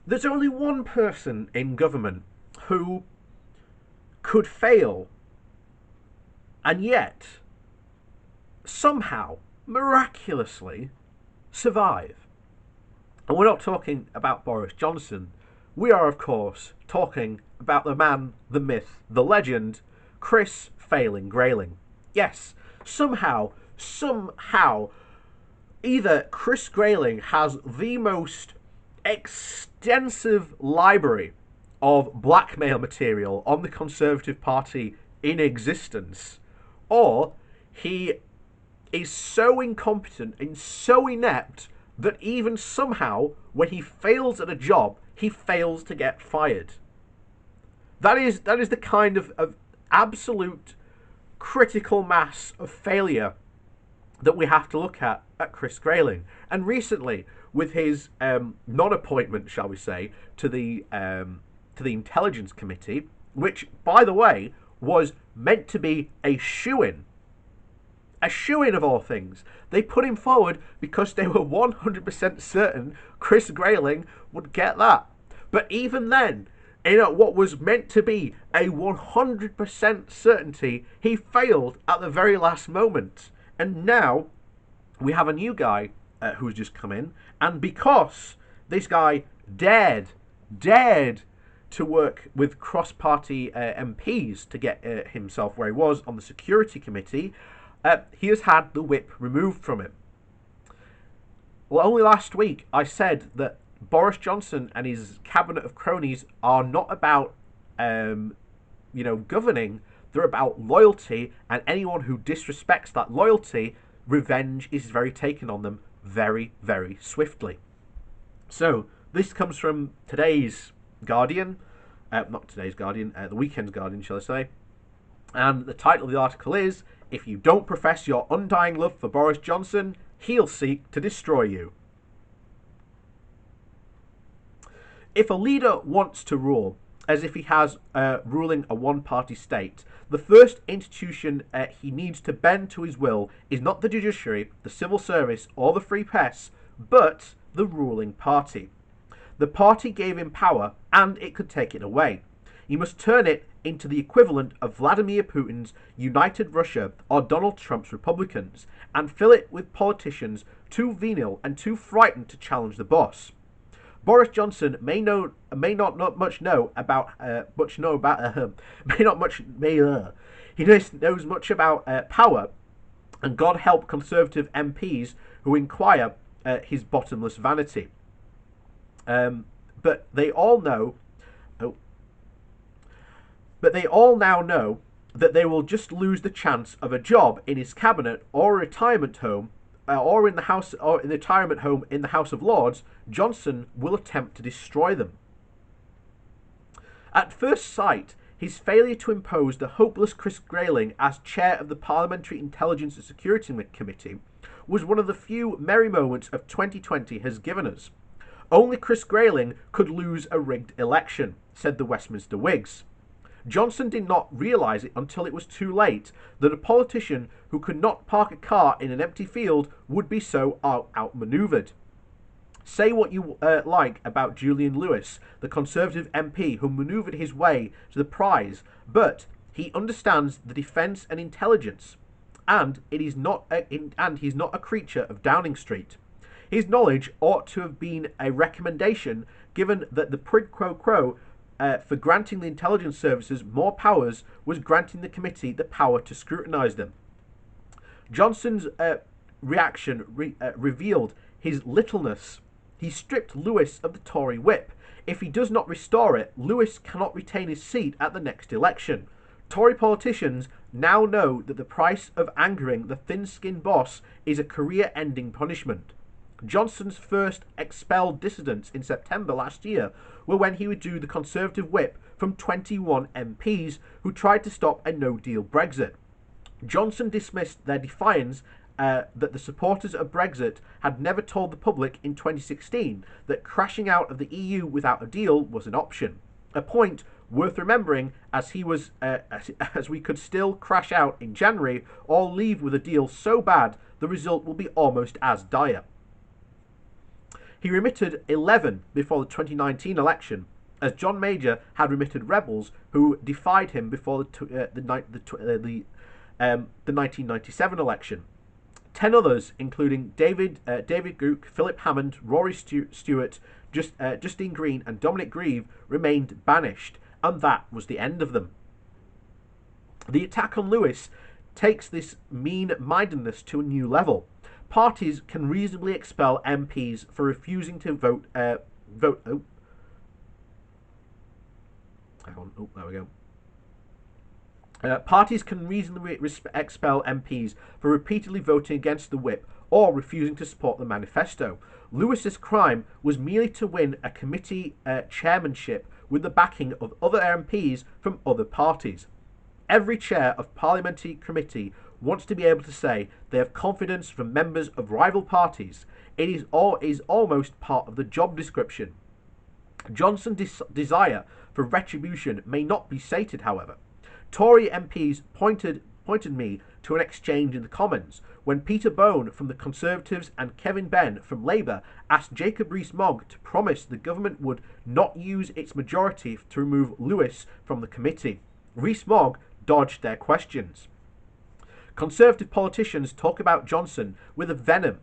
There's only one person in government who could fail and yet somehow, miraculously, survive. And we're not talking about Boris Johnson. We are, of course, talking about the man, the myth, the legend, Chris Failing Grayling. Yes, somehow, either Chris Grayling has the most extensive library of blackmail material on the Conservative Party in existence, or he is so incompetent and so inept that even somehow, when he fails at a job, he fails to get fired. That is the kind of absolute critical mass of failure that we have to look at Chris Grayling. And recently, with his non-appointment, shall we say, to the Intelligence Committee, which, by the way, was meant to be a shoo-in of all things. They put him forward because they were 100% certain Chris Grayling would get that. But even then, in what was meant to be a 100% certainty, he failed at the very last moment. And now we have a new guy who's just come in, and because this guy dared to work with cross-party MPs to get himself where he was on the Security Committee, he has had the whip removed from him. Well, only last week I said that Boris Johnson and his cabinet of cronies are not about, governing. They're about loyalty, and anyone who disrespects that loyalty, revenge is very taken on them very, very swiftly. So this comes from today's Guardian, not today's Guardian, the weekend's Guardian, shall I say. And the title of the article is, "If you don't profess your undying love for Boris Johnson, he'll seek to destroy you." If a leader wants to rule as if he has ruling a one-party state, the first institution he needs to bend to his will is not the judiciary, the civil service, or the free press, but the ruling party. The party gave him power, and it could take it away. He must turn it into the equivalent of Vladimir Putin's United Russia or Donald Trump's Republicans, and fill it with politicians too venal and too frightened to challenge the boss. Boris Johnson may not much know about he knows much about power, and God help Conservative MPs who inquire his bottomless vanity. But they all now know that they will just lose the chance of a job in his cabinet or a retirement home, or in the retirement home in the House of Lords. Johnson will attempt to destroy them. At first sight, his failure to impose the hopeless Chris Grayling as chair of the Parliamentary Intelligence and Security Committee was one of the few merry moments of 2020 has given us. Only Chris Grayling could lose a rigged election, said the Westminster Whigs. Johnson did not realise it until it was too late that a politician who could not park a car in an empty field would be so outmanoeuvred. Say what you like about Julian Lewis, the Conservative MP who manoeuvred his way to the prize, but he understands the defence and intelligence, and he's not a creature of Downing Street. His knowledge ought to have been a recommendation, given that the quid pro quo for granting the intelligence services more powers was granting the committee the power to scrutinise them. Johnson's reaction revealed his littleness. He stripped Lewis of the Tory whip. If he does not restore it, Lewis cannot retain his seat at the next election. Tory politicians now know that the price of angering the thin-skinned boss is a career-ending punishment. Johnson's first expelled dissidents in September last year were when he withdrew the Conservative whip from 21 MPs who tried to stop a no-deal Brexit. Johnson dismissed their defiance that the supporters of Brexit had never told the public in 2016 that crashing out of the EU without a deal was an option. A point worth remembering, as we could still crash out in January or leave with a deal so bad the result will be almost as dire. He remitted 11 before the 2019 election, as John Major had remitted rebels who defied him before the 1997 election. 10 others, including David Gooke, Philip Hammond, Rory Stewart, Justine Green, and Dominic Grieve, remained banished, and that was the end of them. The attack on Lewis takes this mean-mindedness to a new level. Parties can reasonably expel MPs for refusing to vote. There we go. Parties can reasonably expel MPs for repeatedly voting against the whip or refusing to support the manifesto. Lewis's crime was merely to win a committee chairmanship with the backing of other MPs from other parties. Every chair of parliamentary committee wants to be able to say they have confidence from members of rival parties. It is almost part of the job description. Johnson's desire for retribution may not be sated, however. Tory MPs pointed me to an exchange in the Commons when Peter Bone from the Conservatives and Kevin Benn from Labour asked Jacob Rees-Mogg to promise the government would not use its majority to remove Lewis from the committee. Rees-Mogg dodged their questions. Conservative politicians talk about Johnson with a venom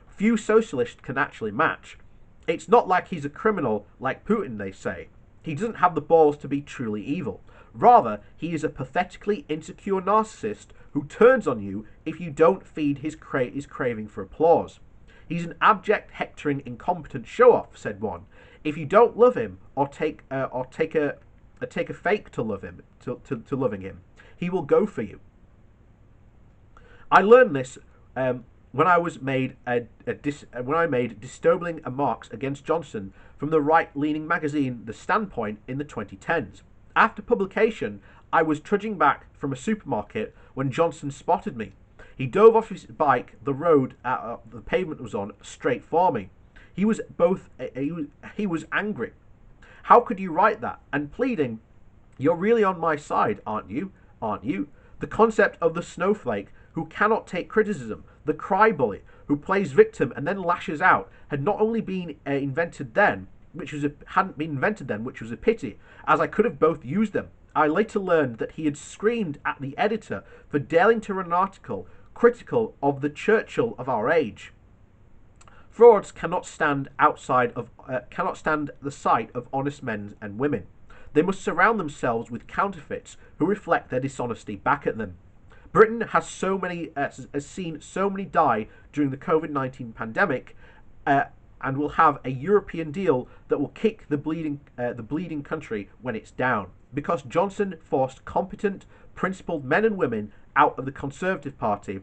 few socialists can actually match. It's not like he's a criminal like Putin, they say. He doesn't have the balls to be truly evil. Rather, he is a pathetically insecure narcissist who turns on you if you don't feed his craving for applause. He's an abject, hectoring, incompetent show-off, said one. If you don't love him or take a fake to love him, to loving him, he will go for you. I learned this when I made disturbing remarks against Johnson from the right-leaning magazine The Standpoint in the 2010s. After publication, I was trudging back from a supermarket when Johnson spotted me. He dove off his bike the road the pavement was on straight for me. He was angry. How could you write that? And pleading, "You're really on my side, aren't you? Aren't you?" The concept of the snowflake who cannot take criticism, the cry bully who plays victim and then lashes out, had not only been invented then, which was a pity, as I could have both used them. I later learned that he had screamed at the editor for daring to run an article critical of the Churchill of our age. Frauds cannot stand the sight of honest men and women. They must surround themselves with counterfeits who reflect their dishonesty back at them. Britain has seen so many die during the COVID-19 pandemic, and will have a European deal that will kick the bleeding country when it's down, because Johnson forced competent, principled men and women out of the Conservative Party,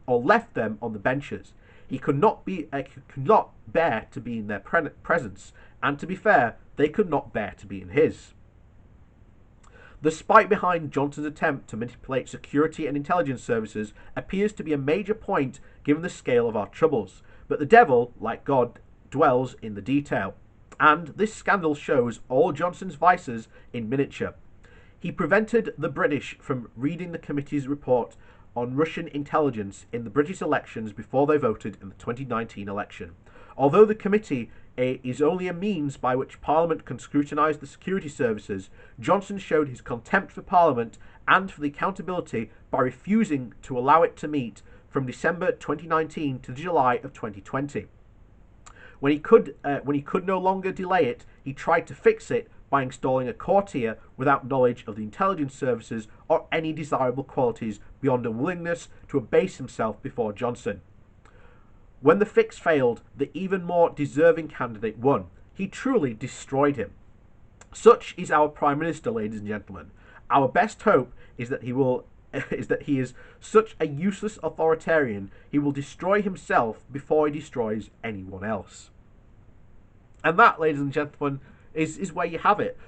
or left them on the benches. He could not bear to be in their presence, and to be fair, they could not bear to be in his. The spite behind Johnson's attempt to manipulate security and intelligence services appears to be a major point given the scale of our troubles. But the devil, like God, dwells in the detail. And this scandal shows all Johnson's vices in miniature. He prevented the British from reading the committee's report on Russian intelligence in the British elections before they voted in the 2019 election. Although the committee is only a means by which Parliament can scrutinise the security services, Johnson showed his contempt for Parliament and for the accountability by refusing to allow it to meet from December 2019 to July of 2020. When he could no longer delay it, he tried to fix it by installing a courtier without knowledge of the intelligence services or any desirable qualities beyond a willingness to abase himself before Johnson. When the fix failed, the even more deserving candidate won. He truly destroyed him. Such is our Prime Minister, ladies and gentlemen. Our best hope is that he is such a useless authoritarian, he will destroy himself before he destroys anyone else. And that, ladies and gentlemen, is where you have it.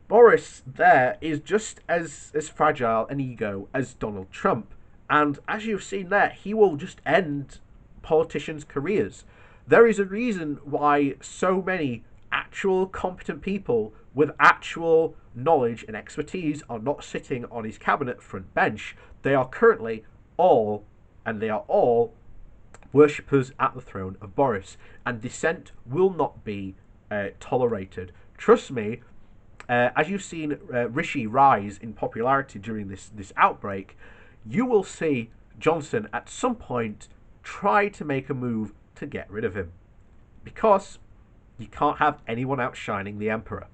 Boris there is just as fragile an ego as Donald Trump. And as you've seen there, he will just end politicians' careers. There is a reason why so many actual competent people with actual knowledge and expertise are not sitting on his cabinet front bench. They are currently all worshippers at the throne of Boris, and dissent will not be tolerated. Trust me, as you've seen Rishi rise in popularity during this outbreak, you will see Johnson at some point try to make a move to get rid of him, because you can't have anyone outshining the emperor.